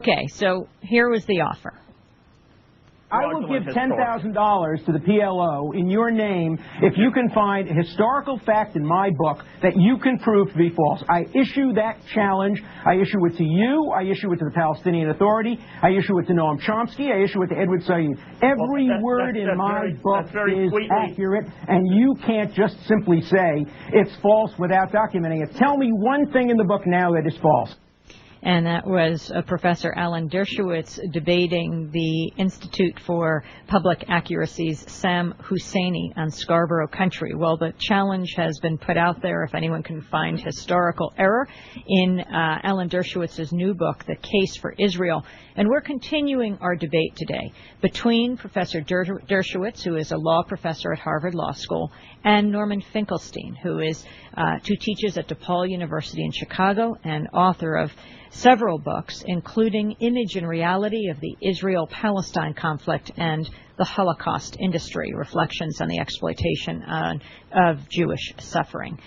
Okay, so here was the offer. I will give $10,000 to the PLO in your name if you can find a historical fact in my book that you can prove to be false. I issue that challenge. I issue it to you. I issue it to the Palestinian Authority. I issue it to Noam Chomsky. I issue it to Edward Said. Every word in my book is accurate, and you can't just simply say it's false without documenting it. Tell me one thing in the book now that is false. And that was Professor Alan Dershowitz debating the Institute for Public Accuracy's Sam Husseini on Scarborough Country. Well, the challenge has been put out there if anyone can find historical error in Alan Dershowitz's new book, The Case for Israel. And we're continuing our debate today between Professor Dershowitz, who is a law professor at Harvard Law School, and Norman Finkelstein, who teaches at DePaul University in Chicago and author of several books, including Image and Reality of the Israel-Palestine Conflict and the Holocaust Industry, Reflections on the Exploitation of Jewish Suffering.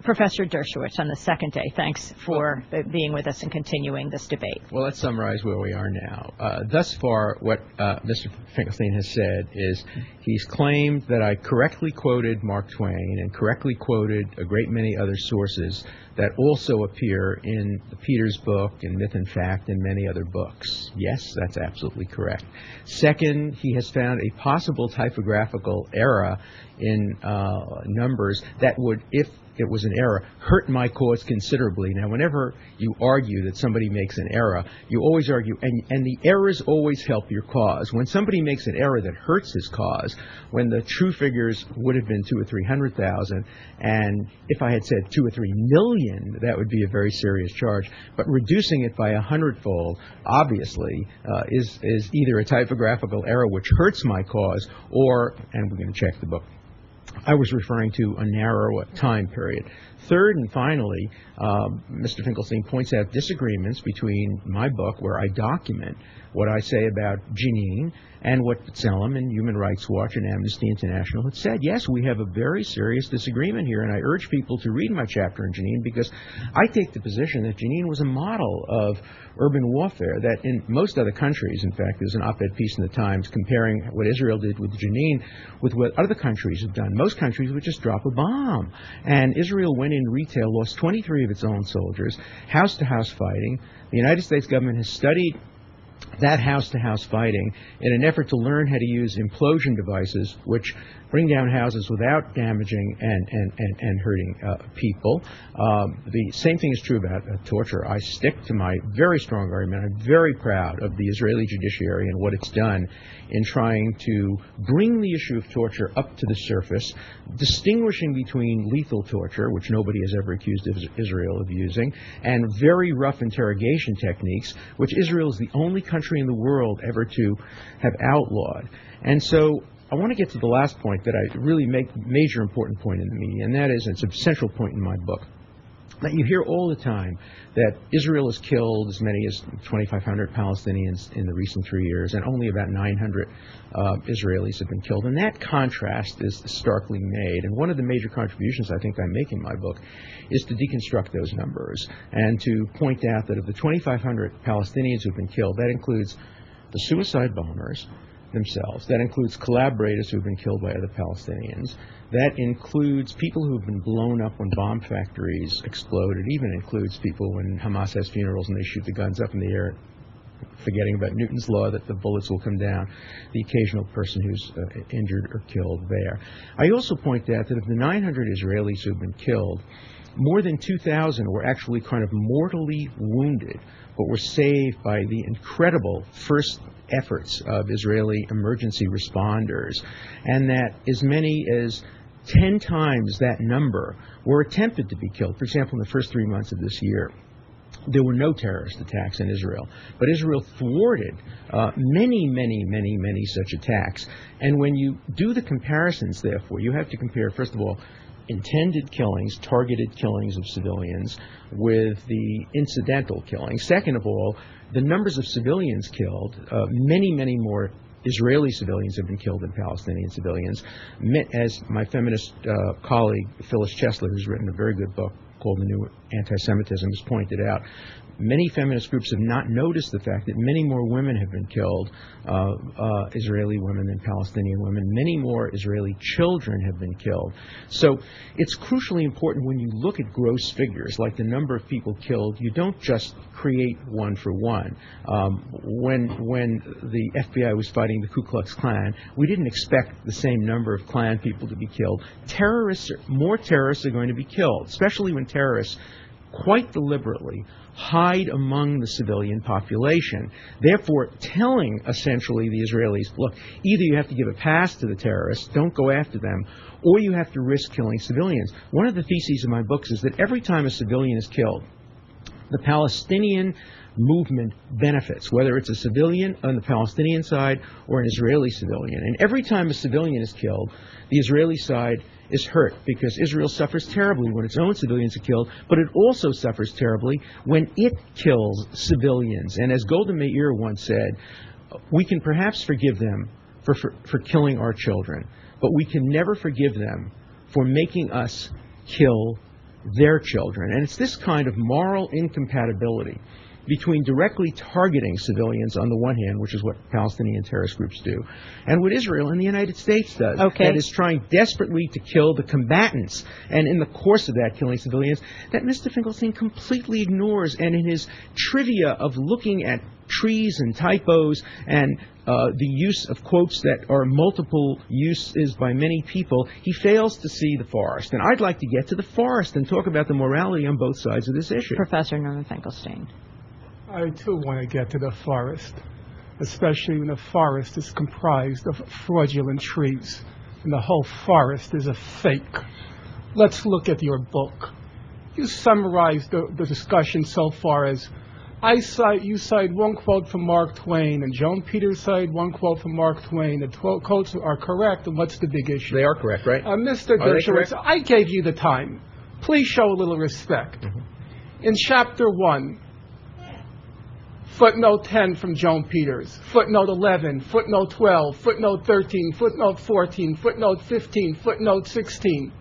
Professor Dershowitz, on the second day, thanks for being with us and continuing this debate. Well, let's summarize where we are now. Thus far, what Mr. Finkelstein has said is he's claimed that I correctly quoted Mark Twain and correctly quoted a great many other sources that also appear in the Peters book and Myth and Fact and many other books. Yes, that's absolutely correct. Second, he has found a possible typographical error in numbers that would, if it was an error, hurt my cause considerably. Now, whenever you argue that somebody makes an error, you always argue, and the errors always help your cause. When somebody makes an error that hurts his cause, when the true figures would have been 200,000 or 300,000, and if I had said 2 or 3 million, that would be a very serious charge. But reducing it by 100-fold, obviously, is either a typographical error which hurts my cause, or, and we're going to check the book, I was referring to a narrower time period. Third and finally, Mr. Finkelstein points out disagreements between my book, where I document what I say about Jenin, and what B'Tselem and Human Rights Watch and Amnesty International had said. Yes, we have a very serious disagreement here, and I urge people to read my chapter on Jenin, because I take the position that Jenin was a model of urban warfare, that in most other countries, in fact, there's an op-ed piece in the Times comparing what Israel did with Jenin with what other countries have done. Most countries would just drop a bomb. And Israel went in retail, lost 23 of its own soldiers, house-to-house fighting. The United States government has studied that house-to-house fighting in an effort to learn how to use implosion devices which bring down houses without damaging and hurting people. The same thing is true about torture. I stick to my very strong argument. I'm very proud of the Israeli judiciary and what it's done in trying to bring the issue of torture up to the surface, distinguishing between lethal torture, which nobody has ever accused Israel of using, and very rough interrogation techniques, which Israel is the only country in the world ever to have outlawed. And so I want to get to the last point that I really make major important point in the media, and that is, it's a central point in my book, that you hear all the time that Israel has killed as many as 2,500 Palestinians in the recent 3 years, and only about 900 Israelis have been killed. And that contrast is starkly made. And one of the major contributions I think I make in my book is to deconstruct those numbers and to point out that of the 2,500 Palestinians who have been killed, that includes the suicide bombers themselves. That includes collaborators who have been killed by other Palestinians. That includes people who have been blown up when bomb factories explode. It even includes people when Hamas has funerals and they shoot the guns up in the air, forgetting about Newton's law that the bullets will come down, the occasional person who's injured or killed there. I also point out that of the 900 Israelis who have been killed, more than 2,000 were actually kind of mortally wounded, but were saved by the incredible first efforts of Israeli emergency responders, and that as many as 10 times that number were attempted to be killed. For example, in the first 3 months of this year, there were no terrorist attacks in Israel, but Israel thwarted many such attacks. And when you do the comparisons, therefore, you have to compare, first of all, intended killings, targeted killings of civilians with the incidental killings. Second of all, the numbers of civilians killed, many more Israeli civilians have been killed than Palestinian civilians. As my feminist colleague, Phyllis Chesler, who's written a very good book called the New Anti-Semitism has pointed out, many feminist groups have not noticed the fact that many more women have been killed, Israeli women than Palestinian women. Many more Israeli children have been killed. So it's crucially important when you look at gross figures, like the number of people killed, you don't just create one for one. When the FBI was fighting the Ku Klux Klan, we didn't expect the same number of Klan people to be killed. More terrorists are going to be killed, especially when terrorists quite deliberately hide among the civilian population, therefore telling essentially the Israelis, look, either you have to give a pass to the terrorists, don't go after them, or you have to risk killing civilians. One of the theses of my books is that every time a civilian is killed, the Palestinian movement benefits, whether it's a civilian on the Palestinian side or an Israeli civilian. And every time a civilian is killed, the Israeli side is hurt, because Israel suffers terribly when its own civilians are killed, but it also suffers terribly when it kills civilians. And as Golda Meir once said, we can perhaps forgive them for killing our children, but we can never forgive them for making us kill their children. And it's this kind of moral incompatibility between directly targeting civilians on the one hand, which is what Palestinian terrorist groups do, and what Israel and the United States does. Okay. That is trying desperately to kill the combatants, and in the course of that, killing civilians, that Mr. Finkelstein completely ignores. And in his trivia of looking at trees and typos and the use of quotes that are multiple uses by many people, he fails to see the forest. And I'd like to get to the forest and talk about the morality on both sides of this issue. Professor Norman Finkelstein. I, too, want to get to the forest, especially when the forest is comprised of fraudulent trees, and the whole forest is a fake. Let's look at your book. You summarized the discussion so far as, you cite one quote from Mark Twain, and Joan Peters cited one quote from Mark Twain. The quotes are correct, and what's the big issue? They are correct, right? Mr. Dershowitz, I gave you the time. Please show a little respect. Mm-hmm. In Chapter 1, footnote 10 from Joan Peters, footnote 11, footnote 12, footnote 13, footnote 14, footnote 15, footnote 16.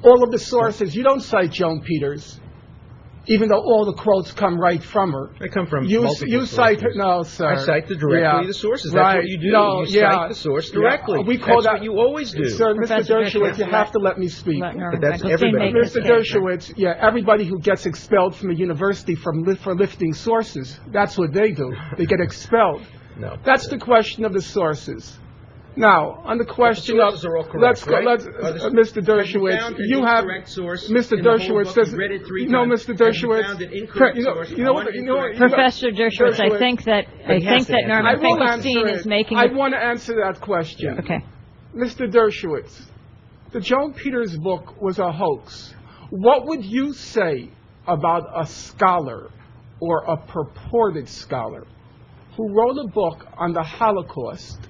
All of the sources, you don't cite Joan Peters, even though all the quotes come right from her. They come from you multiple cite her, sources. no, sir. I cite directly the sources. That's right. what you do. No, you cite the source directly. We call that's that what you always do. Sir, Mr. Dershowitz, you have to let me speak. But that's everybody. Mr. Dershowitz, everybody who gets expelled from a university for lifting sources, that's what they do. They get expelled. No. That's the question of the sources. Now, on the question of, are all correct, Mr. Dershowitz, you have, Mr. Dershowitz says, Mr. Dershowitz, Professor Dershowitz, I think that Norman Finkelstein is making. I want to answer that question. Okay. Mr. Dershowitz, the Joan Peters book was a hoax. What would you say about a scholar or a purported scholar who wrote a book on the Holocaust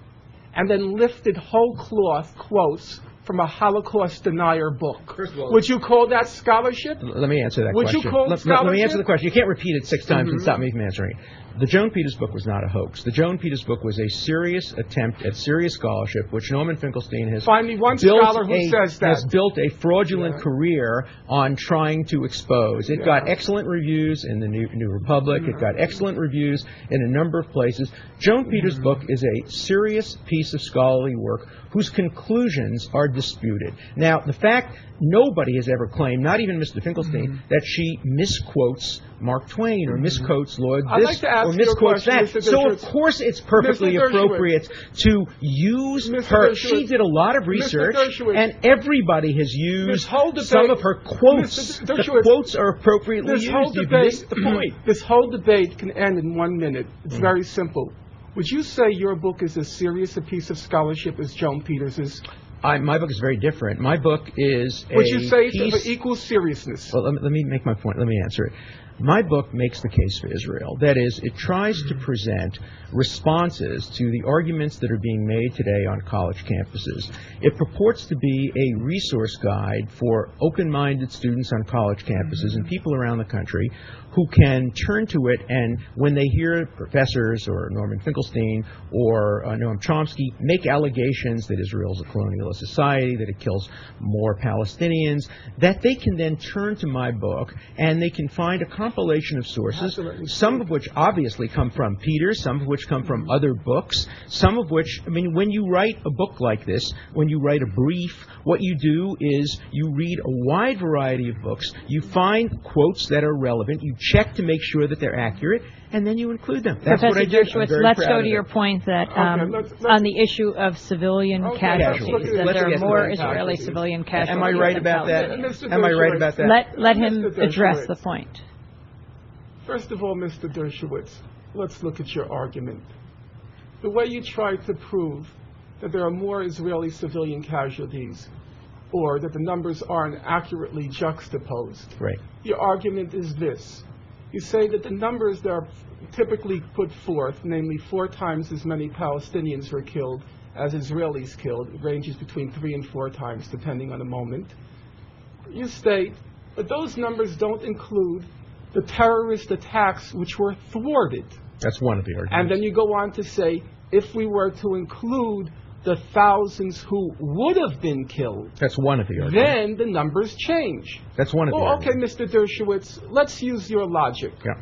and then lifted whole cloth quotes from a Holocaust denier book? First of all, would you call that scholarship? Let me answer that question. Would you call it scholarship? Let me answer the question. You can't repeat it 6 times and stop me from answering it. The Joan Peters book was not a hoax. The Joan Peters book was a serious attempt at serious scholarship, which Norman Finkelstein has Find me one scholar who says that. Has built a fraudulent career on trying to expose. It got excellent reviews in the New Republic. It got excellent reviews in a number of places. Joan Peters' book is a serious piece of scholarly work whose conclusions are disputed. Now, the fact nobody has ever claimed, not even Mr. Finkelstein, that she misquotes Mark Twain or misquotes Lord this or misquotes that. So, of course, it's perfectly appropriate to use her. She did a lot of research, and everybody has used some of her quotes. The quotes are appropriately used. You've missed the point. This whole debate can end in 1 minute. It's very simple. Would you say your book is as serious a piece of scholarship as Joan Peters is? My book is very different. My book is Would you say it's of equal seriousness? Well, let me make my point. Let me answer it. My book makes the case for Israel. That is, it tries to present responses to the arguments that are being made today on college campuses. It purports to be a resource guide for open-minded students on college campuses and people around the country who can turn to it, and when they hear professors or Norman Finkelstein or Noam Chomsky make allegations that Israel is a colonialist society, that it kills more Palestinians, that they can then turn to my book and they can find a compilation of sources, some of which obviously come from Peters, some of which come from other books, some of which, I mean, when you write a book like this, when you write a brief, what you do is you read a wide variety of books, you find quotes that are relevant, you check to make sure that they're accurate, and then you include them. That's Professor what I did. Dershowitz, let's go to your point that on the issue of civilian casualties, that there are more Israeli civilian casualties. Am I right about that? Am I right about that? Let him address the point. First of all, Mr. Dershowitz, let's look at your argument. The way you try to prove that there are more Israeli civilian casualties or that the numbers aren't accurately juxtaposed. Right. Your argument is this. You say that the numbers that are typically put forth, namely 4 times as many Palestinians were killed as Israelis killed, it ranges between 3 and 4 times depending on the moment. You state that those numbers don't include the terrorist attacks which were thwarted. That's one of the arguments. And then you go on to say, if we were to include the thousands who would have been killed, that's one of the arguments. Then the numbers change. That's one of the arguments. Okay, Mr. Dershowitz, let's use your logic. Yeah.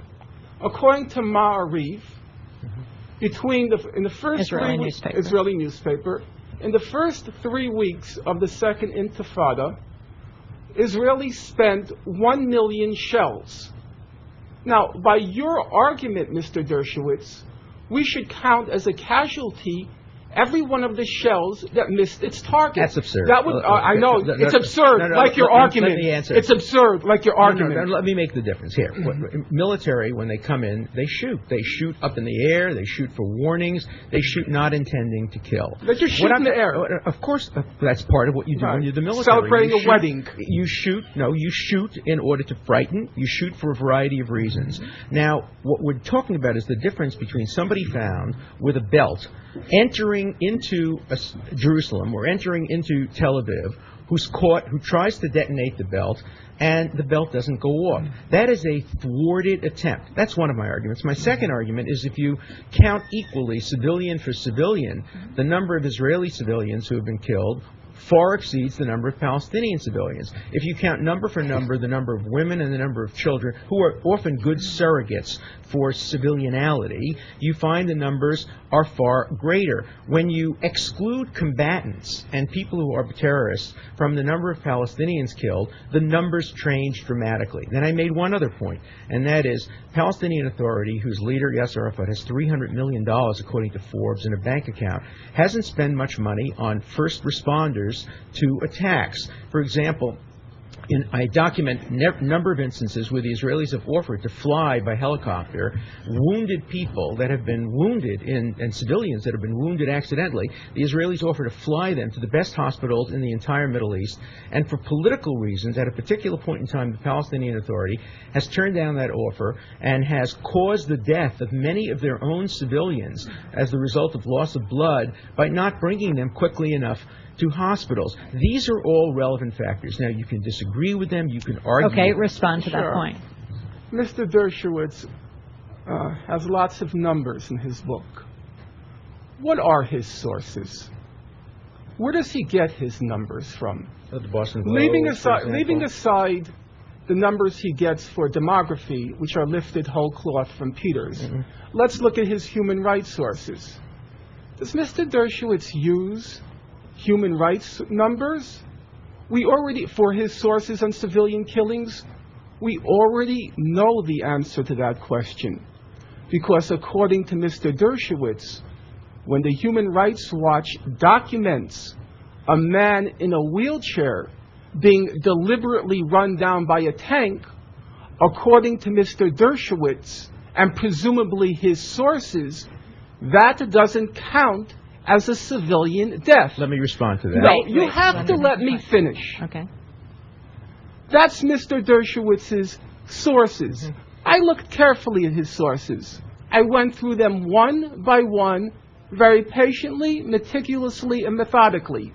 According to Ma'arif, in the first Israeli newspaper, in the first 3 weeks of the Second Intifada, Israelis spent 1 million shells. Now, by your argument, Mr. Dershowitz, we should count as a casualty every one of the shells that missed its target. That's absurd. That would, I know, it's absurd, like your argument. Let me answer. It's absurd, like your argument. Let me make the difference here. Military, when they come in, they shoot. They shoot up in the air. They shoot for warnings. They shoot not intending to kill. They just shoot in the air. Of course, that's part of what you do when you're the military. Celebrating a wedding. You shoot in order to frighten. You shoot for a variety of reasons. Now, what we're talking about is the difference between somebody found with a belt entering into Jerusalem or entering into Tel Aviv, who's caught, who tries to detonate the belt, and the belt doesn't go off. That is a thwarted attempt. That's one of my arguments. My second argument is if you count equally, civilian for civilian, the number of Israeli civilians who have been killed far exceeds the number of Palestinian civilians. If you count number for number, the number of women and the number of children, who are often good surrogates for civilianality, you find the numbers are far greater. When you exclude combatants and people who are terrorists from the number of Palestinians killed, the numbers change dramatically. Then I made one other point, and that is Palestinian Authority, whose leader, Yasser Arafat, has $300 million, according to Forbes, in a bank account, hasn't spent much money on first responders to attacks. For example, I document a number of instances where the Israelis have offered to fly by helicopter wounded people that have been wounded and civilians that have been wounded accidentally. The Israelis offer to fly them to the best hospitals in the entire Middle East. And for political reasons, at a particular point in time, the Palestinian Authority has turned down that offer and has caused the death of many of their own civilians as the result of loss of blood by not bringing them quickly enough to hospitals. These are all relevant factors. Now, you can disagree with them, you can argue. Okay, respond to that point. Mr. Dershowitz has lots of numbers in his book. What are his sources? Where does he get his numbers from? The Boston Globe, leaving aside the numbers he gets for demography, which are lifted whole cloth from Peters, let's look at his human rights sources. Does Mr. Dershowitz use human rights numbers? For his sources on civilian killings, we already know the answer to that question. Because according to Mr. Dershowitz, when the Human Rights Watch documents a man in a wheelchair being deliberately run down by a tank, according to Mr. Dershowitz and presumably his sources, that doesn't count as a civilian death. Let me respond to that. No, you have to let me finish. Okay. That's Mr. Dershowitz's sources. I looked carefully at his sources. I went through them one by one, very patiently, meticulously, and methodically.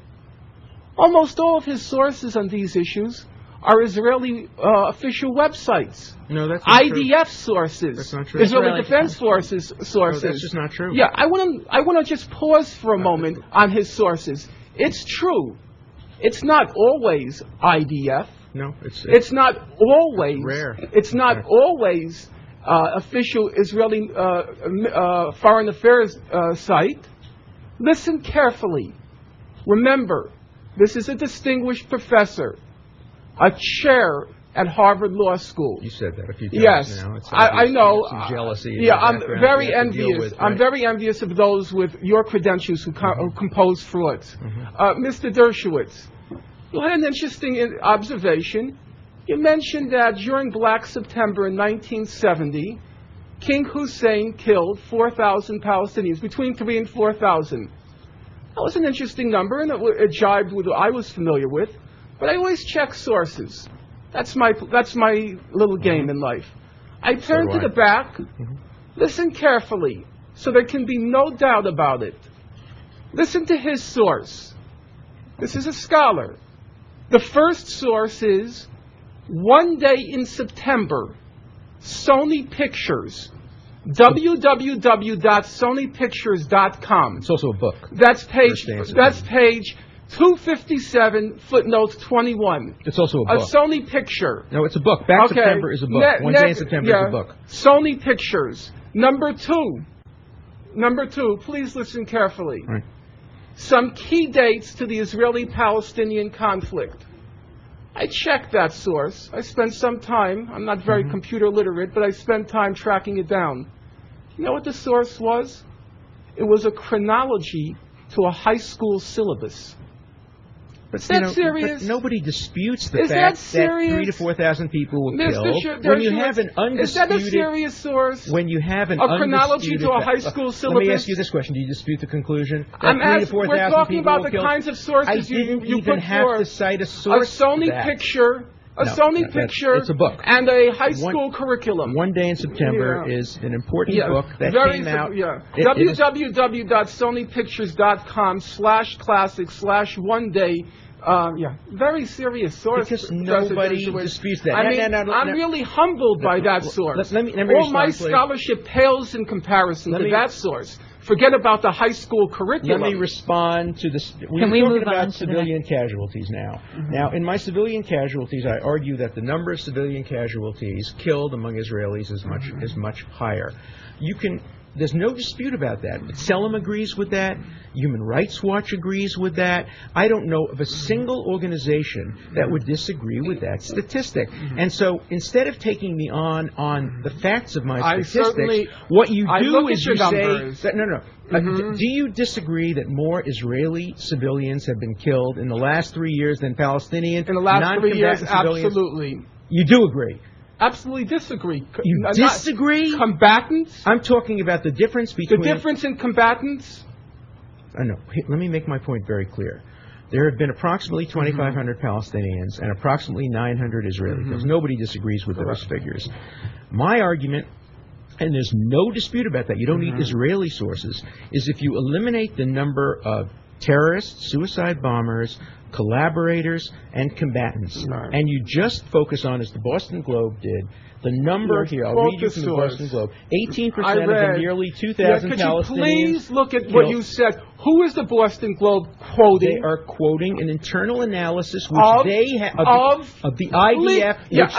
Almost all of his sources on these issues are Israeli official websites. No, that's not IDF true. sources. That's not true. Israeli Defense Forces sources. No, that's just not true. Yeah, I want to just pause for a moment on his sources. It's true. It's not always IDF. No, it's not always rare. It's not always official Israeli foreign affairs site. Listen carefully. Remember, this is a distinguished professor, a chair at Harvard Law School. You said that a few times yes, now. It's I know. Some jealousy. Yeah, I'm very envious. envious. I'm very envious of those with your credentials who compose frauds. Mr. Dershowitz, you had an interesting observation. You mentioned that during Black September in 1970, King Hussein killed 4,000 Palestinians, between 3,000 and 4,000. That was an interesting number, and it jibed with what I was familiar with. But I always check sources. That's my little game in life. I turn to the back. Listen carefully, so there can be no doubt about it. Listen to his source. This is a scholar. The first source is One Day in September, Sony Pictures. www.sonypictures.com. It's also a book. That's page 257, footnote 21. It's also a A book. Sony picture. No, it's a book. Back September is a book. One Day in September is a book. Sony Pictures. Number two, please listen carefully. Right. Some key dates to the Israeli-Palestinian conflict. I checked that source. I spent some time. I'm not very computer literate, but I spent time tracking it down. You know what the source was? It was a chronology to a high school syllabus. But, Is that serious? But nobody disputes the Is fact that serious? 3,000 to 4,000 people were Mr. killed. When you have an undisputed, is that a serious source? When you have an a chronology undisputed to a high school syllabus. Let me ask you this question: do you dispute the conclusion? We're talking about the kinds of sources you even put have forth. to cite a source. A Sony picture. Picture. It's a book. And a high school curriculum. One Day in September is an important book that came out. www.sonypictures.com/classic/one-day. Very serious source. Because nobody disputes that. I'm really humbled by that source. Let me All my scholarship pales in comparison to that source. Forget about the high school curriculum. Let me respond to this. Can we move on to civilian casualties now? Now, in my civilian casualties, I argue that the number of civilian casualties killed among Israelis is much higher. There's no dispute about that. Selim agrees with that. Human Rights Watch agrees with that. I don't know of a single organization that would disagree with that statistic. And so instead of taking me on the facts of my statistics, what you do is you say that, do you disagree that more Israeli civilians have been killed in the last 3 years than Palestinian? In the last 3 years, civilians? Absolutely. You do agree? Absolutely disagree. You disagree? Combatants? I'm talking about the difference between... The difference in combatants? No. Let me make my point very clear. There have been approximately 2,500 Palestinians and approximately 900 Israelis. Nobody disagrees with those figures. My argument, and there's no dispute about that, you don't need Israeli sources, is if you eliminate the number of terrorists, suicide bombers, collaborators, and combatants, and you just focus on, as the Boston Globe did, the number here. I'll read you from the Boston Globe. 18% of the nearly 2,000 Palestinians. Could you please look at what you said? Who is the Boston Globe quoting? They are quoting an internal analysis which they have of the IDF, which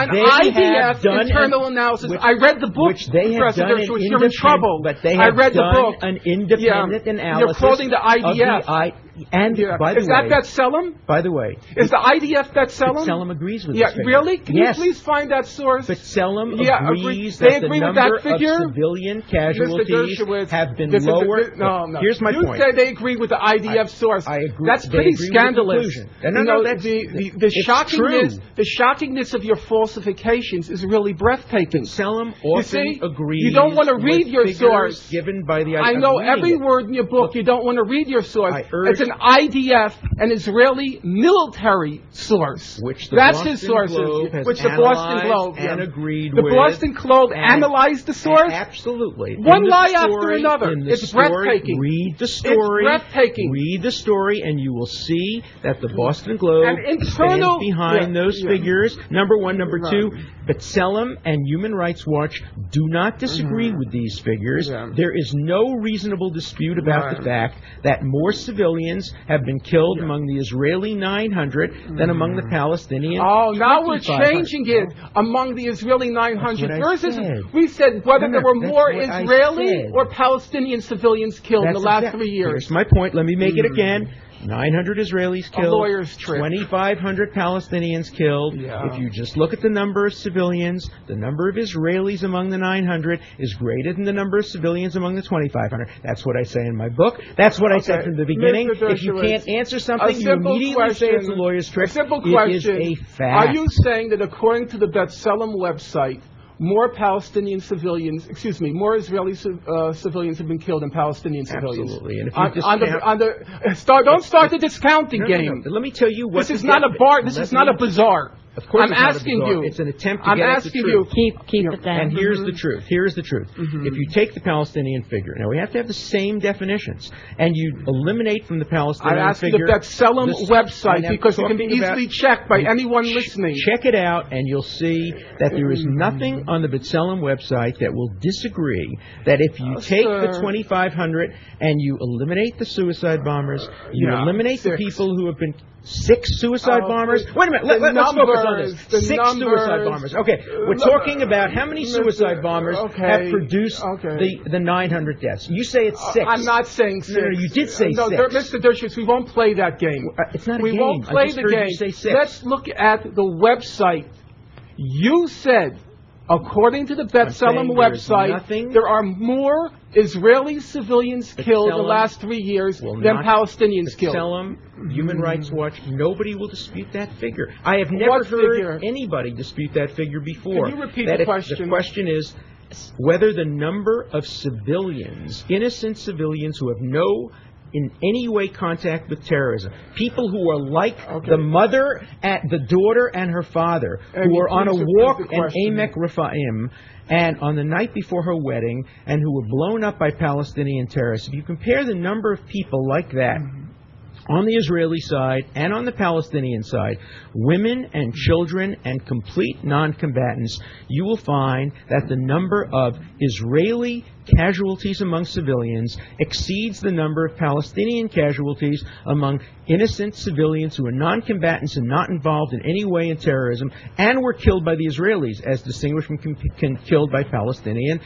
they have done internal analysis. I read the book, which they have done you're in trouble. But they have done an independent analysis. You're quoting the IDF. By the way, is that Selim? By the way, is the IDF that Selim? Selim agrees with this figure. Really? Can you please find that source? But Selim agrees that the number of civilian casualties have been lower. Here's my point. You say they agree with the IDF source. I agree. That's pretty scandalous. The shockingness of your falsifications is really breathtaking. Selim often agrees. You don't want to read your source given by the. I know every word in your book. You don't want to read your source. It's an an IDF, an Israeli military source. Which the That's Boston his sources. Globe has Which the Boston Globe and agreed the with. Boston Globe and analyzed the source. Absolutely. One In the lie after story- another. in the It's story, breathtaking. Read the story. It's breathtaking. Read the story, and you will see that the Boston Globe And internal- stands behind those figures. Number one. Number two, B'Tselem and Human Rights Watch do not disagree with these figures. Yeah. There is no reasonable dispute about the fact that more civilians have been killed among the Israeli 900 than among the Palestinian. Oh, now we're 2,500. changing it among the Israeli 900 That's what I versus. said. We said whether No, there were that's more what I Israeli said. or Palestinian civilians killed in the last 3 years. Here's my point. Let me make it again. 900 Israelis killed, lawyer's trick. 2,500 Palestinians killed. Yeah. If you just look at the number of civilians, the number of Israelis among the 900 is greater than the number of civilians among the 2,500. That's what I say in my book. That's what I said from the beginning. Mr. If you Dershowitz, can't answer a something, you simple immediately say it's a question. lawyer's trick. A simple It is question. a fact. Are you saying that according to the B'Tselem website, more Palestinian civilians, excuse me, more Israeli civilians have been killed than Palestinian civilians? Absolutely. And if you don't start the discounting game. No. Let me tell you what This is not a bar. This is not a bazaar. Of course, I'm it's not a asking bazaar. you. It's an attempt to I'm get at the asking truth. you. Keep it down. And here's the truth. Here's the truth. If you take the Palestinian figure, now we have to have the same definitions, and you eliminate from the Palestinian I asked you figure. the B'Tselem website I'm because it can be talking about- easily checked by anyone listening. Check it out, and you'll see that there is nothing on the B'Tselem website that will disagree that if you take the 2,500 and you eliminate the suicide bombers, you eliminate the people who have been 6 suicide bombers. Wait a minute. Let's focus on this. 6 suicide bombers. Okay. We're talking about how many suicide bombers have produced the 900 deaths. You say it's 6. I'm not saying 6. No, you did say 6. Mr. Dershowitz, we won't play that game. It's not a we game. won't I play just the heard you game. say 6. Let's look at the website. You said, according to the B'Tselem website, there are more Israeli civilians killed in the last 3 years than Palestinians killed. B'Tselem, Human Rights Watch, nobody will dispute that figure. I have never heard anybody dispute that figure before. Can you repeat the question? The question is whether the number of civilians, innocent civilians who have no in any way contact with terrorism, people who are like the mother, the daughter and her father, who were on a walk in Emek Rephaim, and on the night before her wedding, and who were blown up by Palestinian terrorists. If you compare the number of people like that on the Israeli side and on the Palestinian side, women and children and complete non-combatants, you will find that the number of Israeli casualties among civilians exceeds the number of Palestinian casualties among innocent civilians who are non-combatants and not involved in any way in terrorism and were killed by the Israelis as distinguished from killed by Palestinian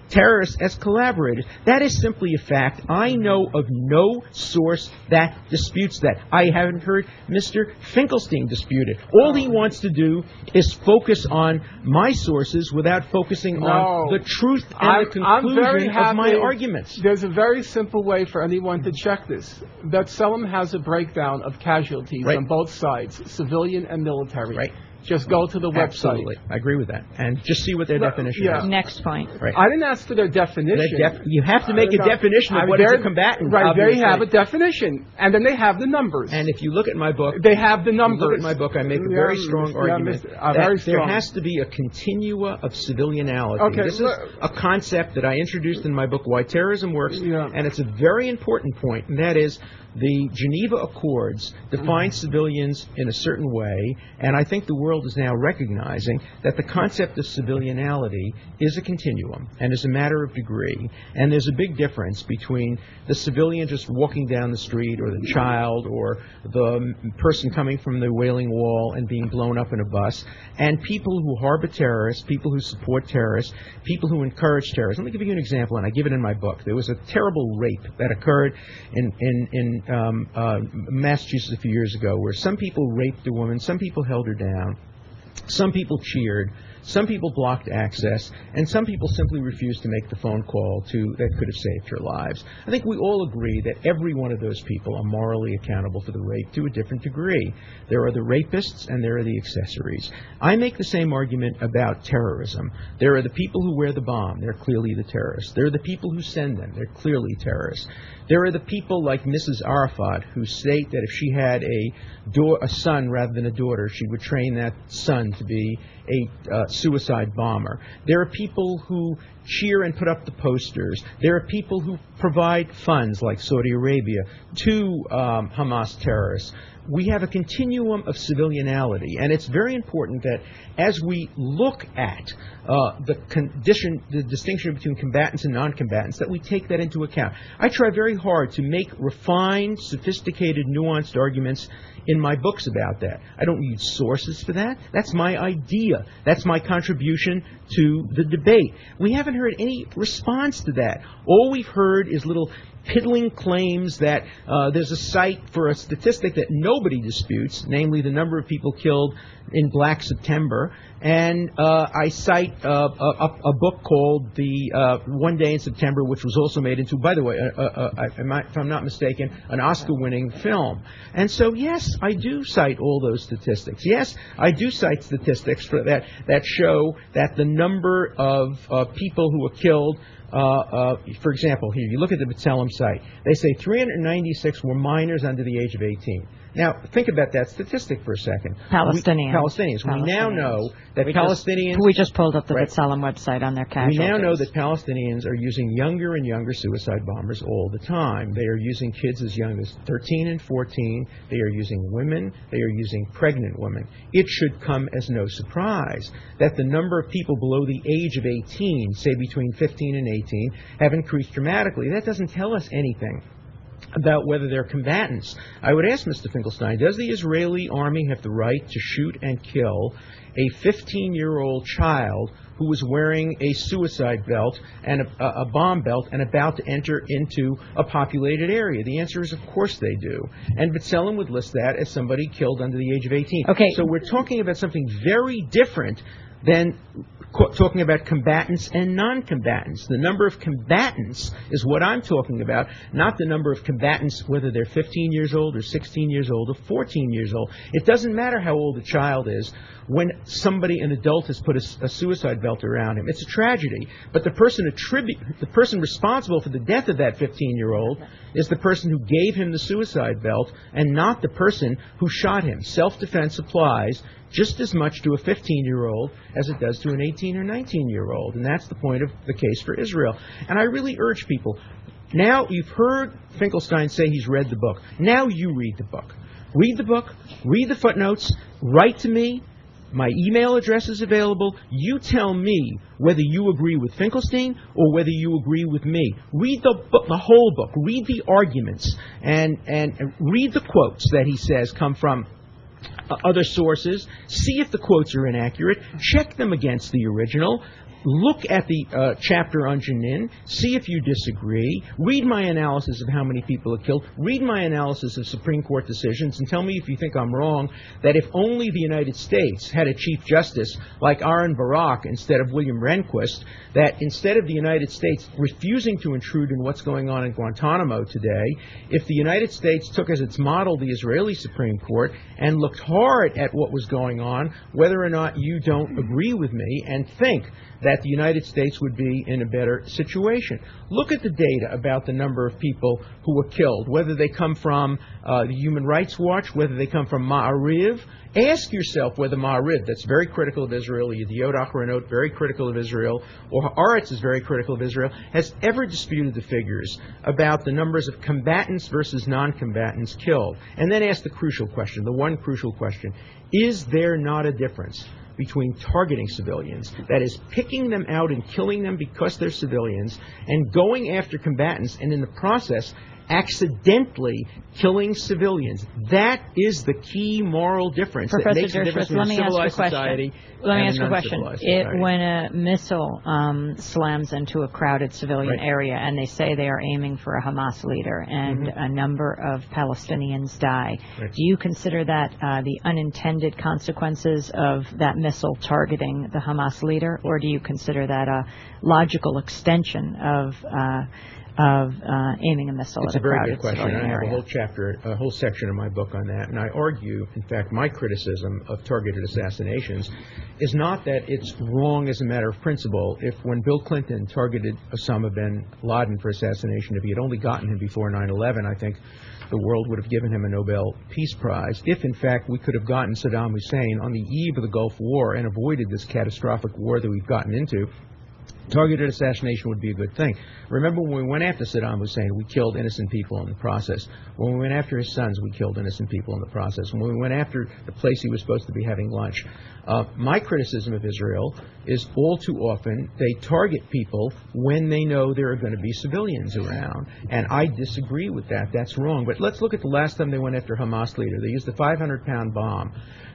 terrorists as collaborators. That is simply a fact. I know of no source that disputes that. I haven't heard Mr. Finkelstein dispute it. All he wants to do is focus on my sources without focusing on the truth and the conclusion of my arguments. There's a very simple way for anyone to check this. B'Tselem has a breakdown of casualties on both sides, civilian and military. Right. Just go to the website. Absolutely. I agree with that. And just see what their definition is. Next point. Right. I didn't ask for their definition. You have to make a definition of what is a combatant. Right, obviously. they have a definition. And then they have the numbers. And if you look at my book, they have the numbers. Look at my book, I make a very strong argument that there has to be a continua of civilianality. Okay, this is a concept that I introduced in my book, Why Terrorism Works, and it's a very important point, and that is the Geneva Accords define civilians in a certain way, and I think the world is now recognizing that the concept of civilianality is a continuum and is a matter of degree, and there's a big difference between the civilian just walking down the street or the child or the person coming from the Wailing Wall and being blown up in a bus, and people who harbor terrorists, people who support terrorists, people who encourage terrorists. Let me give you an example, and I give it in my book. There was a terrible rape that occurred in Massachusetts a few years ago, where some people raped a woman, some people held her down, some people cheered, some people blocked access, and some people simply refused to make the phone call that could have saved your lives. I think we all agree that every one of those people are morally accountable for the rape to a different degree. There are the rapists and there are the accessories. I make the same argument about terrorism. There are the people who wear the bomb. They're clearly the terrorists. There are the people who send them. They're clearly terrorists. There are the people like Mrs. Arafat who state that if she had a son rather than a daughter, she would train that son to be a suicide bomber. There are people who cheer and put up the posters. There are people who provide funds, like Saudi Arabia, to Hamas terrorists. We have a continuum of civilianality, and it's very important that as we look at the distinction between combatants and non-combatants, that we take that into account. I try very hard to make refined, sophisticated, nuanced arguments in my books about that. I don't need sources for that. That's my idea. That's my contribution to the debate. We haven't heard any response to that. All we've heard is little piddling claims that there's a cite for a statistic that nobody disputes, namely the number of people killed in Black September. And I cite a book called The One Day in September, which was also made into, by the way, if I'm not mistaken, an Oscar-winning film. And so, yes, I do cite all those statistics. Yes, I do cite statistics for that show that the number of people who were killed, for example, here, you look at the B'Tselem site, they say 396 were minors under the age of 18. Now, think about that statistic for a second. Palestinians. We now know that Palestinians... We just pulled up the B'Tselem website on their casualties. We now know that Palestinians are using younger and younger suicide bombers all the time. They are using kids as young as 13 and 14. They are using women. They are using pregnant women. It should come as no surprise that the number of people below the age of 18, say between 15 and 18, have increased dramatically. That doesn't tell us anything about whether they're combatants. I would ask Mr. Finkelstein, does the Israeli army have the right to shoot and kill a 15-year-old child who was wearing a suicide belt and a bomb belt and about to enter into a populated area? The answer is, of course they do. And B'Tselem would list that as somebody killed under the age of 18. Okay. So we're talking about something very different than talking about combatants and non-combatants. The number of combatants is what I'm talking about, not the number of combatants, whether they're 15 years old or 16 years old or 14 years old. It doesn't matter how old a child is when an adult has put a suicide belt around him. It's a tragedy. But the person responsible for the death of that 15-year-old is the person who gave him the suicide belt and not the person who shot him. Self-defense applies just as much to a 15-year-old as it does to an 18 or 19-year-old. And that's the point of the case for Israel. And I really urge people, now you've heard Finkelstein say he's read the book. Now you read the book. Read the book, read the footnotes, write to me. My email address is available. You tell me whether you agree with Finkelstein or whether you agree with me. Read the book, the whole book. Read the arguments and read the quotes that he says come from other sources. See if the quotes are inaccurate. Check them against the original. Look at the chapter on Jenin. See if you disagree. Read my analysis of how many people are killed. Read my analysis of Supreme Court decisions and tell me if you think I'm wrong, that if only the United States had a Chief Justice like Aaron Barak instead of William Rehnquist, that instead of the United States refusing to intrude in what's going on in Guantanamo today, if the United States took as its model the Israeli Supreme Court and looked hard at what was going on, whether or not you don't agree with me and think that the United States would be in a better situation. Look at the data about the number of people who were killed, whether they come from the Human Rights Watch, whether they come from Ma'ariv. Ask yourself whether Ma'ariv, that's very critical of Israel, Yediot Ahronot, very critical of Israel, or Haaretz is very critical of Israel, has ever disputed the figures about the numbers of combatants versus non-combatants killed. And then ask the crucial question, the one crucial question, is there not a difference between targeting civilians, that is, picking them out and killing them because they're civilians, and going after combatants, and in the process accidentally killing civilians. That is the key moral difference that makes the difference between a civilized society and a uncivilized society. When a missile slams into a crowded civilian area and they say they are aiming for a Hamas leader and a number of Palestinians die, do you consider that the unintended consequences of that missile targeting the Hamas leader, or do you consider that a logical extension of aiming a missile at a crowded civilian area? I have a whole chapter, a whole section of my book on that, and I argue, in fact, my criticism of targeted assassinations is not that it's wrong as a matter of principle. If when Bill Clinton targeted Osama bin Laden for assassination, if he had only gotten him before 9/11, I think the world would have given him a Nobel Peace Prize. If, in fact, we could have gotten Saddam Hussein on the eve of the Gulf War and avoided this catastrophic war that we've gotten into, targeted assassination would be a good thing. Remember, when we went after Saddam Hussein, we killed innocent people in the process. When we went after his sons, we killed innocent people in the process. When we went after the place he was supposed to be having lunch. My criticism of Israel is all too often they target people when they know there are going to be civilians around. And I disagree with that. That's wrong. But let's look at the last time they went after Hamas leader. They used a 500-pound bomb.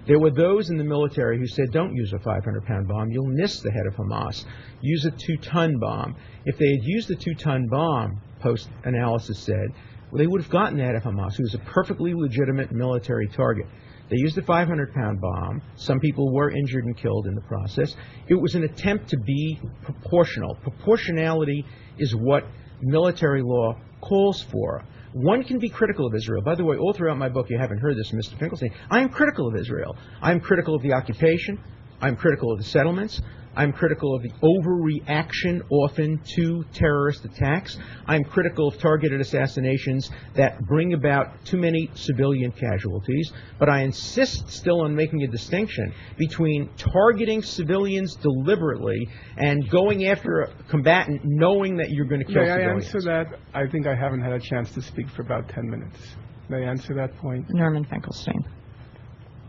There were those in the military who said, don't use a 500-pound bomb. You'll miss the head of Hamas. Use a 2-ton bomb. If they had used a 2-ton bomb, post-analysis said, well, they would have gotten the head of Hamas, who was a perfectly legitimate military target. They used a 500-pound bomb. Some people were injured and killed in the process. It was an attempt to be proportional. Proportionality is what military law calls for. One can be critical of Israel. By the way, all throughout my book, you haven't heard this, Mr. Finkelstein, I am critical of Israel. I am critical of the occupation. I'm critical of the settlements. I'm critical of the overreaction often to terrorist attacks. I'm critical of targeted assassinations that bring about too many civilian casualties. But I insist still on making a distinction between targeting civilians deliberately and going after a combatant knowing that you're going to kill civilians. May I answer that? I think I haven't had a chance to speak for about 10 minutes. May I answer that point? Norman Finkelstein.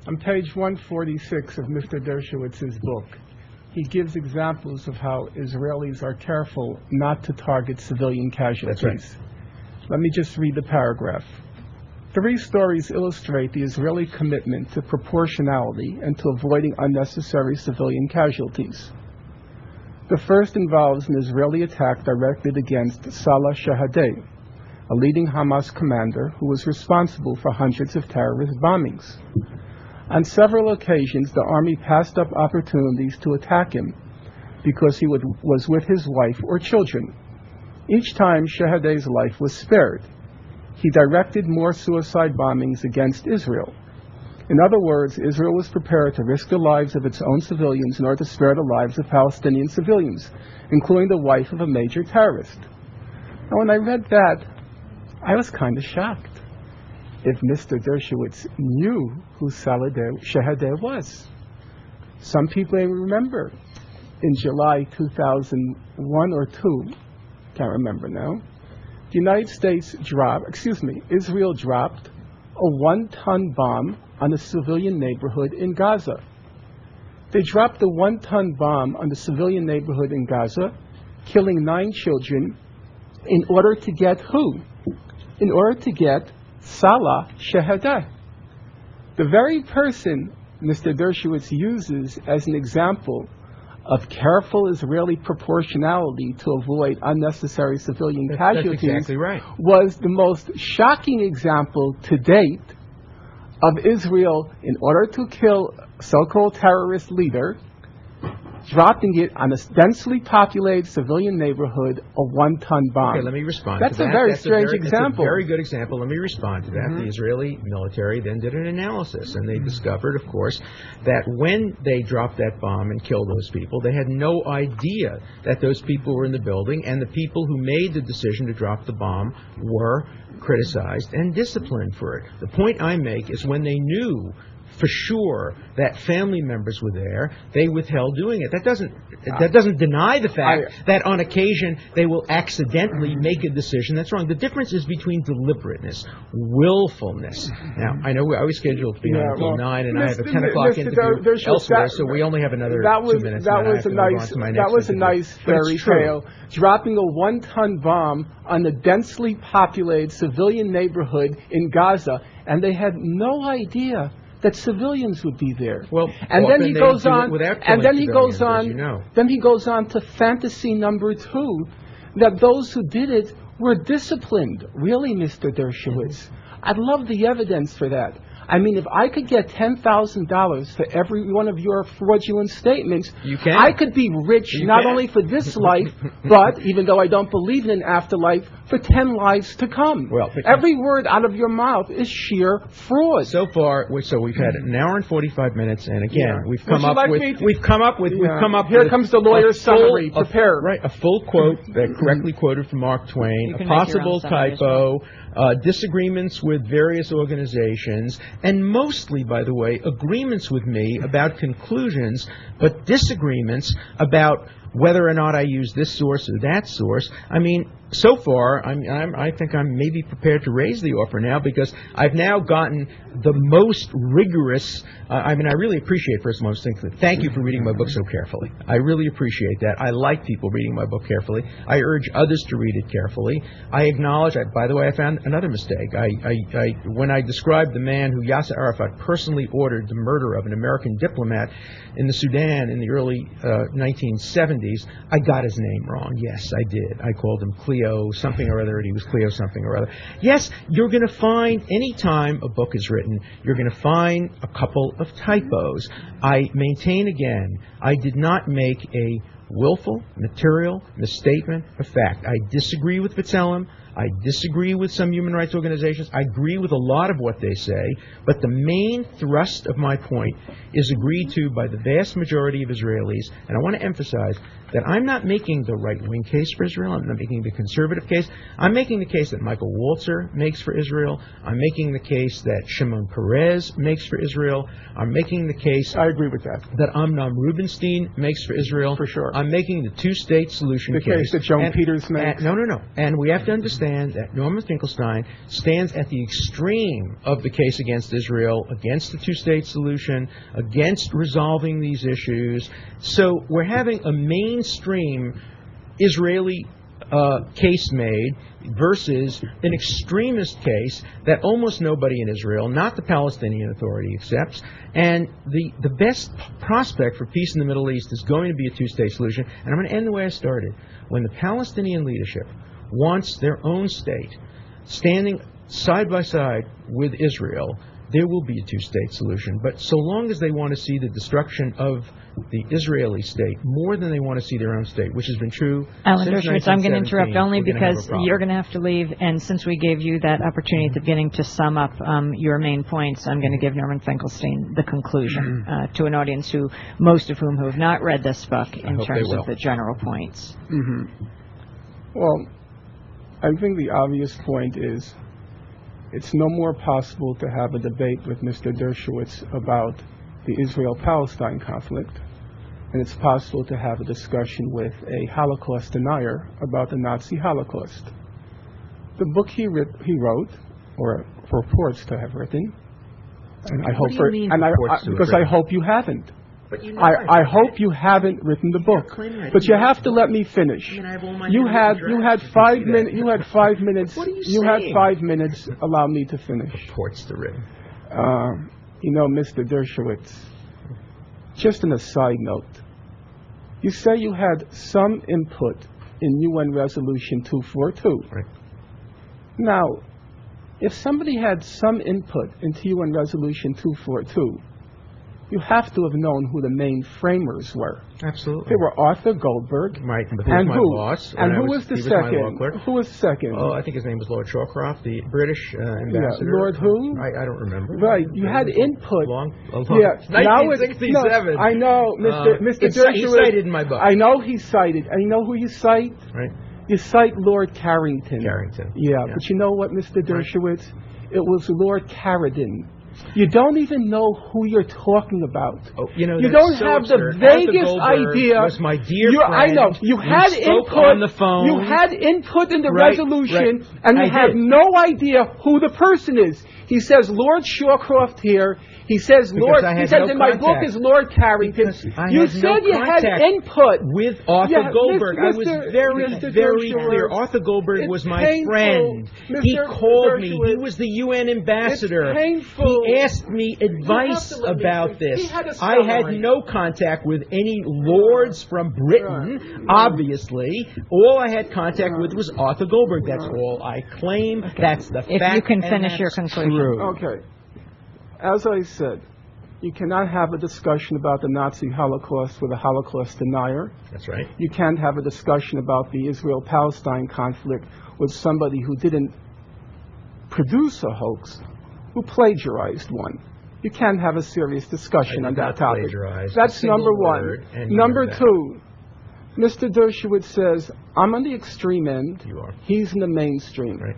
On page 146 of Mr. Dershowitz's book, he gives examples of how Israelis are careful not to target civilian casualties. That's right. Let me just read the paragraph. 3 stories illustrate the Israeli commitment to proportionality and to avoiding unnecessary civilian casualties. The first involves an Israeli attack directed against Salah Shahadeh, a leading Hamas commander who was responsible for hundreds of terrorist bombings. On several occasions, the army passed up opportunities to attack him because he was with his wife or children. Each time, Shahadeh's life was spared. He directed more suicide bombings against Israel. In other words, Israel was prepared to risk the lives of its own civilians in order to spare the lives of Palestinian civilians, including the wife of a major terrorist. Now, when I read that, I was kind of shocked. If Mr. Dershowitz knew who Salah Shahadeh was. Some people may remember in July 2001 or 2, can't remember now, Israel dropped a 1-ton bomb on a civilian neighborhood in Gaza. They dropped a 1-ton bomb on the civilian neighborhood in Gaza, killing 9 children, in order to get who? In order to get Salah Shahadeh, the very person Mr. Dershowitz uses as an example of careful Israeli proportionality to avoid unnecessary civilian casualties. That's exactly right. Was the most shocking example to date of Israel, in order to kill a so-called terrorist leader, dropping it on a densely populated civilian neighborhood, a 1-ton bomb. Okay, let me respond to that. That's a very strange example. That's a very good example. Let me respond to that. The Israeli military then did an analysis, and they discovered, of course, that when they dropped that bomb and killed those people, they had no idea that those people were in the building, and the people who made the decision to drop the bomb were criticized and disciplined for it. The point I make is when they knew for sure that family members were there, they withheld doing it. That doesn't deny the fact that on occasion they will accidentally make a decision that's wrong. The difference is between deliberateness, willfulness. Now, I know I was scheduled to be on until 9, and I have a 10 o'clock interview elsewhere, so we only have another 2 minutes. That was a nice fairy tale. Dropping a 1-ton bomb on a densely populated civilian neighborhood in Gaza, and they had no idea that civilians would be there. Well, and then he goes on, then he goes on to fantasy number 2, that those who did it were disciplined. Really, Mr. Dershowitz? I'd love the evidence for that. I mean, if I could get $10,000 for every one of your fraudulent statements, I could be rich not only for this life, but, even though I don't believe in an afterlife, for 10 lives to come. Well, every word out of your mouth is sheer fraud. So far, we've had an hour and 45 minutes, and again, we've come up with. Here comes the lawyer's summary. Prepare. Right, a full quote that correctly quoted from Mark Twain, a possible typo, disagreements with various organizations, and mostly, by the way, agreements with me about conclusions, but disagreements about whether or not I use this source or that source. I mean, so far, I think I'm maybe prepared to raise the offer now, because I've now gotten the most rigorous. I really appreciate, first and most, thank you for reading my book so carefully. I really appreciate that. I like people reading my book carefully. I urge others to read it carefully. I acknowledge, by the way, I found another mistake. When I described the man who Yasser Arafat personally ordered the murder of an American diplomat in the Sudan in the early 1970s, I got his name wrong. Yes, I did. I called him Cleo something or other, and he was Cleo something or other. Yes, you're going to find, any time a book is written, you're going to find a couple of typos. I maintain again, I did not make a willful, material misstatement of fact. I disagree with B'Tselem. I disagree with some human rights organizations. I agree with a lot of what they say, but the main thrust of my point is agreed to by the vast majority of Israelis, and I want to emphasize that I'm not making the right-wing case for Israel. I'm not making the conservative case. I'm making the case that Michael Walzer makes for Israel. I'm making the case that Shimon Peres makes for Israel. I'm making the case... I agree with that. ...that Amnon Rubinstein makes for Israel. For sure. I'm making the two-state solution case. The case that Joan Peters makes. No. And we have to understand that Norman Finkelstein stands at the extreme of the case against Israel, against the two-state solution, against resolving these issues. So we're having a mainstream Israeli case made versus an extremist case that almost nobody in Israel, not the Palestinian Authority, accepts. And the best prospect for peace in the Middle East is going to be a two-state solution. And I'm going to end the way I started. When the Palestinian leadership wants their own state, standing side by side with Israel, there will be a two-state solution. But so long as they want to see the destruction of the Israeli state more than they want to see their own state, which has been true Alan since Dershowitz, I'm going to interrupt only because you're going to have to leave, and since we gave you that opportunity at the beginning to sum up your main points, I'm going to give Norman Finkelstein the conclusion to an audience most of whom have not read this book in terms of the general points. Well, I think the obvious point is it's no more possible to have a debate with Mr. Dershowitz about the Israel-Palestine conflict, and it's possible to have a discussion with a Holocaust denier about the Nazi Holocaust. The book he wrote, or purports to have written, and I hope you haven't. I hope you haven't written the book, but you have to let me finish. You had 5 minutes. You had 5 minutes. You had 5 minutes. Allow me to finish. Reports to written. Mr. Dershowitz. Just an aside note. You say you had some input in UN Resolution 242. Right. Now, if somebody had some input into UN Resolution 242. You have to have known who the main framers were. Absolutely. They were Arthur Goldberg. Right, but who was my boss? And who was the second? Who was second? Oh, I think his name was Lord Shawcroft, the British ambassador. Yeah, Lord who? I don't remember. Right, you had input. Yeah, 1967. I know, Mr. Dershowitz. He's cited in my book. I know he's cited. And you know who you cite? Right. You cite Lord Carrington. Carrington. Yeah, but you know what, Mr. Dershowitz? It was Lord Carradine You don't even know who you're talking about. Oh, you know, you that's don't so have absurd. the vaguest Arthur Goldberg idea. Was my dear friend. I know. You had spoke input on the phone. You had input in the Right, resolution, right. and you I have did. no idea who the person is. He says Lord Shawcroft here. He says He says in my book is Lord Carrington. You said you had input with Arthur Goldberg. I was very, Mr. very Dershowitz, clear. Arthur Goldberg was my painful. friend. He Mr. called me. Dershowitz, He was the UN ambassador. It's painful. He asked me advice about this. I had no contact with any lords from Britain, obviously. All I had contact with was Arthur Goldberg. That's all I claim. Okay. That's the fact. If you can finish your conclusion. True. Okay. As I said, you cannot have a discussion about the Nazi Holocaust with a Holocaust denier. That's right. You can't have a discussion about the Israel-Palestine conflict with somebody who didn't produce a hoax, who plagiarized one. You can't have a serious discussion on that topic. That's number one. Number two, Mr. Dershowitz says, I'm on the extreme end. You are. He's in the mainstream. Right.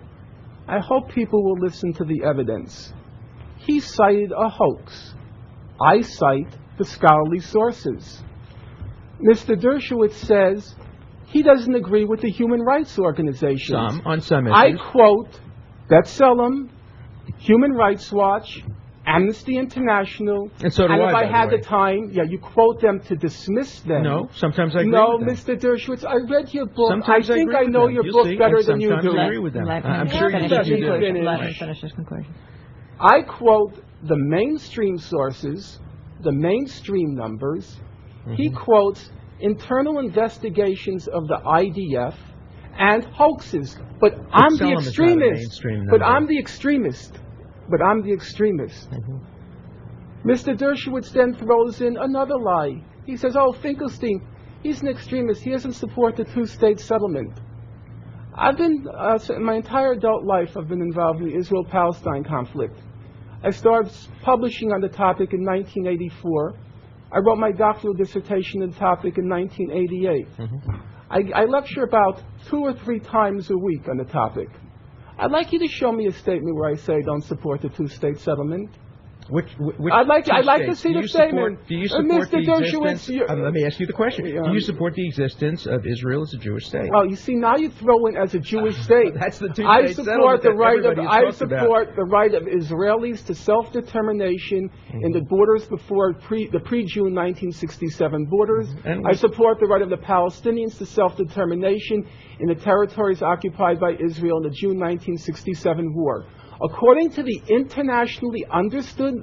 I hope people will listen to the evidence. He cited a hoax. I cite the scholarly sources. Mr. Dershowitz says he doesn't agree with the human rights organizations. On some issues. I quote B'Tselem, Human Rights Watch, Amnesty International, and so do and if I by had the the time, you quote them to dismiss them. No, sometimes I agree No, with them. Mr. Dershowitz, I read your book. Sometimes I think I agree know with your them. book See, better and than you sometimes do. I agree with them. Let him I'm sure you finish do. Let him finish his conclusion. I quote the mainstream sources, the mainstream numbers. He quotes internal investigations of the IDF and hoaxes. But I'm the extremist. But I'm the extremist. But I'm the extremist. Mr. Dershowitz then throws in another lie. He says, oh, Finkelstein, he's an extremist. He doesn't support the two-state settlement. I've been, my entire adult life, I've been involved in the Israel-Palestine conflict. I started publishing on the topic in 1984. I wrote my doctoral dissertation on the topic in 1988. I lecture about 2 or 3 times a week on the topic. I'd like you to show me a statement where I say I don't support the two-state settlement. Which I'd like to see the statement. Do you support Mr. the existence? Dershowitz, Let me ask you the question. Do you support the existence of Israel as a Jewish state? Oh, you see, now you throw in as a Jewish state. That's the two-state I support the right of Israelis to self-determination in the borders before the pre-June 1967 borders. I support the right of the Palestinians to self-determination in the territories occupied by Israel in the June 1967 war. According to the internationally understood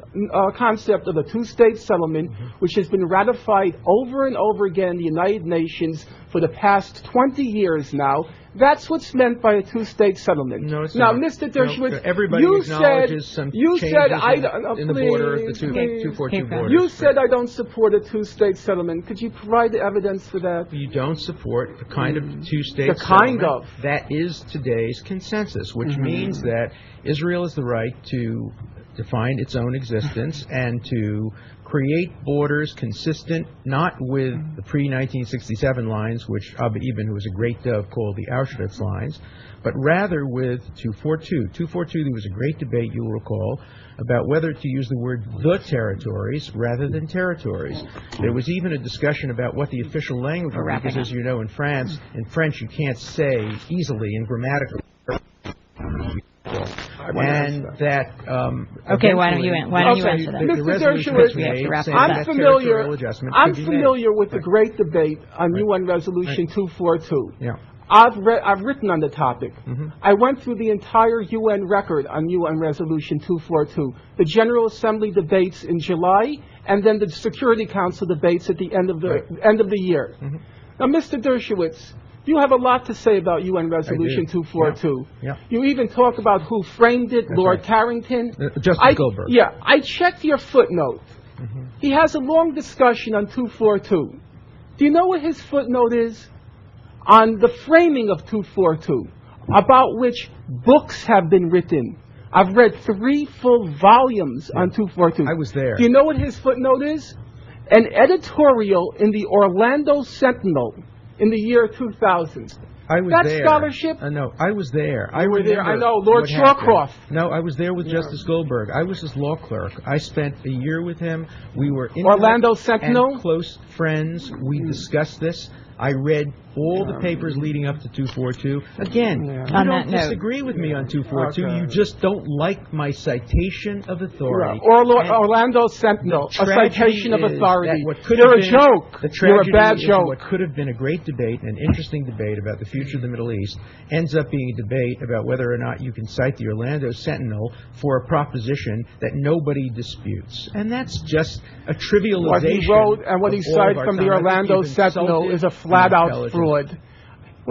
concept of a two-state settlement, which has been ratified over and over again in the United Nations for the past 20 years now, that's what's meant by a two-state settlement. No, it's now, not. Mr. Dershowitz, everybody acknowledges some changes in the border, the 242 border. You said I don't support a two-state settlement. Could you provide the evidence for that? You don't support the kind of two-state settlement that is today's consensus, which means that Israel has the right to define its own existence and to create borders consistent not with the pre-1967 lines, which Abba Eban, who was a great dove, called the Auschwitz lines, but rather with 242. 242, there was a great debate, you'll recall, about whether to use the word the territories rather than territories. There was even a discussion about what the official language was, because as you know, in French you can't say easily and grammatically. And that okay, why don't you answer that? Mr. Dershowitz, I'm familiar with the great debate on UN Resolution 242. Yeah. I've written on the topic. I went through the entire UN record on UN Resolution 242. The General Assembly debates in July, and then the Security Council debates at the end of the year. Now, Mr. Dershowitz, you have a lot to say about UN Resolution 242. Yeah. You even talk about who framed it, Lord Carrington. Justice Goldberg. Yeah, I checked your footnote. He has a long discussion on 242. Do you know what his footnote is? On the framing of 242, about which books have been written. I've read 3 full volumes on 242. I was there. Do you know what his footnote is? An editorial in the Orlando Sentinel in the year 2000. I was That's there. scholarship. No, I was there. You were there. I know. Lord Shawcroft. No, I was there with Justice Goldberg. I was his law clerk. I spent a year with him. We were Orlando Sentinel and close friends. We discussed this. I read all the papers leading up to 242. Again, you don't disagree with me on 242. Okay. You just don't like my citation of authority. Or Orlando Sentinel, a citation of authority. You're a joke. You're a bad joke. What could have been a great debate, an interesting debate about the future of the Middle East, ends up being a debate about whether or not you can cite the Orlando Sentinel for a proposition that nobody disputes. And that's just a trivialization. What he wrote and what he cited from the Orlando Sentinel is a flat-out fraud.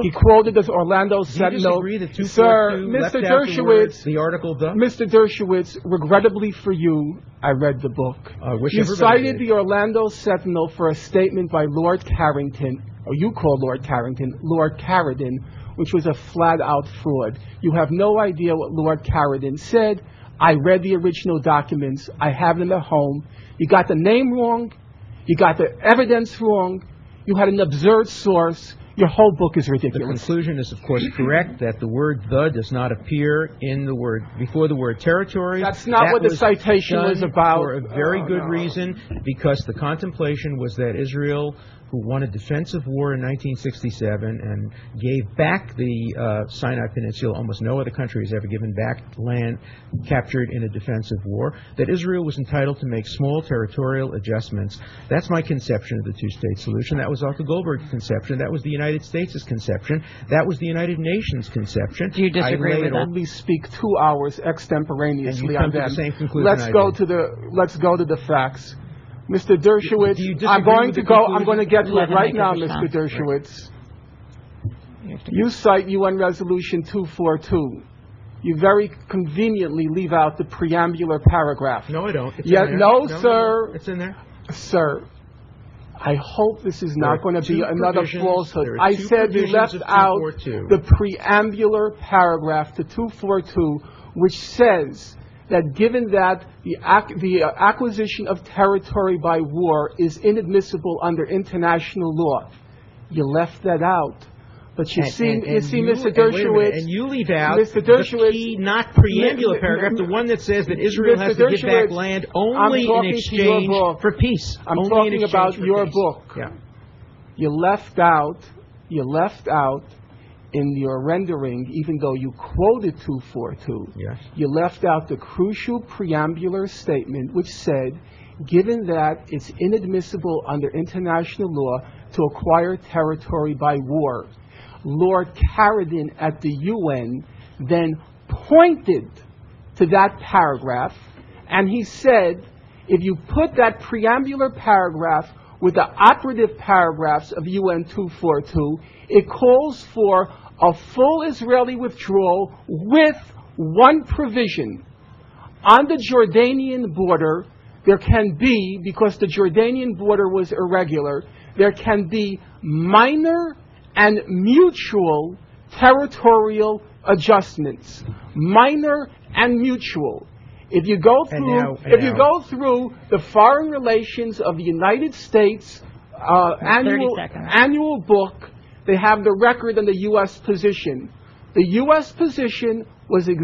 He quoted the Orlando Sentinel. Sir, Mr. Dershowitz, the article, Mr. Dershowitz, regrettably for you, I read the book. You cited the Orlando Sentinel for a statement by Lord Carrington, or you call Lord Carrington, Lord Carradine, which was a flat-out fraud. You have no idea what Lord Carradine said. I read the original documents. I have them at home. You got the name wrong. You got the evidence wrong. You had an absurd source. Your whole book is ridiculous. The conclusion is, of course, correct that the word "the" does not appear in the word before the word "territory." That's not what the citation was about. For a very good reason, because the contemplation was that Israel, who won a defensive war in 1967 and gave back the Sinai Peninsula, almost no other country has ever given back land captured in a defensive war, that Israel was entitled to make small territorial adjustments. That's my conception of the two-state solution. That was Arthur Goldberg's conception. That was the United States' conception. That was the United Nations' conception. Do you disagree with that? I only speak 2 hours extemporaneously on that. The same conclusion Let's go to the facts. Mr. Dershowitz, I'm going to get to it right now, Mr. Dershowitz. You cite UN Resolution 242. You very conveniently leave out the preambular paragraph. No, I don't. No, sir. It's in there. Sir, I hope this is not going to be another falsehood. I said you left out the preambular paragraph to 242, which says that given that the acquisition of territory by war is inadmissible under international law. You left that out. But you see, Mr. Dershowitz, and you leave out Mr. Dershowitz, the key, not preambular paragraph, the one that says that Israel has to give back land only in exchange for peace. I'm talking about your book. Yeah. You left out in your rendering, even though you quoted 242, yes, you left out the crucial preambular statement which said, given that it's inadmissible under international law to acquire territory by war, Lord Carradine at the UN then pointed to that paragraph, and he said, if you put that preambular paragraph with the operative paragraphs of UN 242, it calls for a full Israeli withdrawal with one provision. On the Jordanian border, there can be, because the Jordanian border was irregular, there can be minor and mutual territorial adjustments. Minor and mutual. If you go through the foreign relations of the United States annual book, they have the record on the U.S. position. The U.S. position was it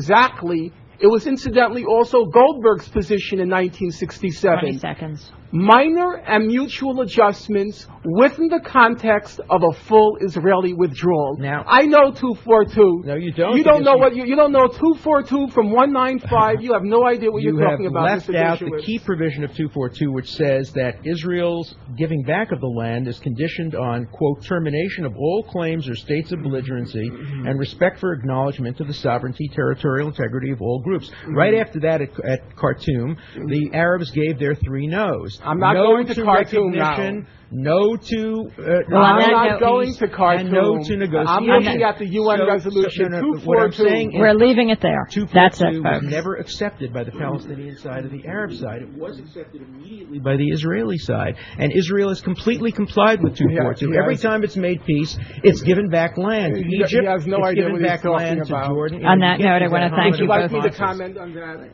was incidentally also Goldberg's position in 1967. 20 seconds. Minor and mutual adjustments within the context of a full Israeli withdrawal. Now, I know 242. No, you don't. You don't know you don't know 242 from 195. You have no idea what you're talking about. You have left out the key provision of 242, which says that Israel's giving back of the land is conditioned on, quote, termination of all claims or states of belligerency and respect for acknowledgement of the sovereignty, territorial integrity of all groups. Right after that, at Khartoum, the Arabs gave their 3 no's. I'm not going to Khartoum now. No to I'm not going to Khartoum. And no to negotiation. I'm looking at the UN resolution 242. We're leaving it there. That's it, was never accepted by the Palestinian side or the Arab side. It was accepted immediately by the Israeli side. And Israel has completely complied with 242. Every time it's made peace, it's given back land to Egypt. He has no idea what he's talking about. Jordan. On that note, I want to thank you both. Would you like me to comment on that?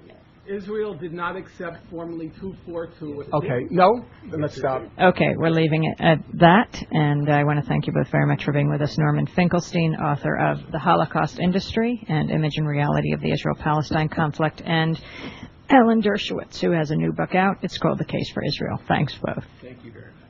Israel did not accept formally 242. Okay, no? Then let's stop. Okay, we're leaving it at that, and I want to thank you both very much for being with us. Norman Finkelstein, author of The Holocaust Industry and Image and Reality of the Israel-Palestine Conflict, and Alan Dershowitz, who has a new book out. It's called The Case for Israel. Thanks both. Thank you very much.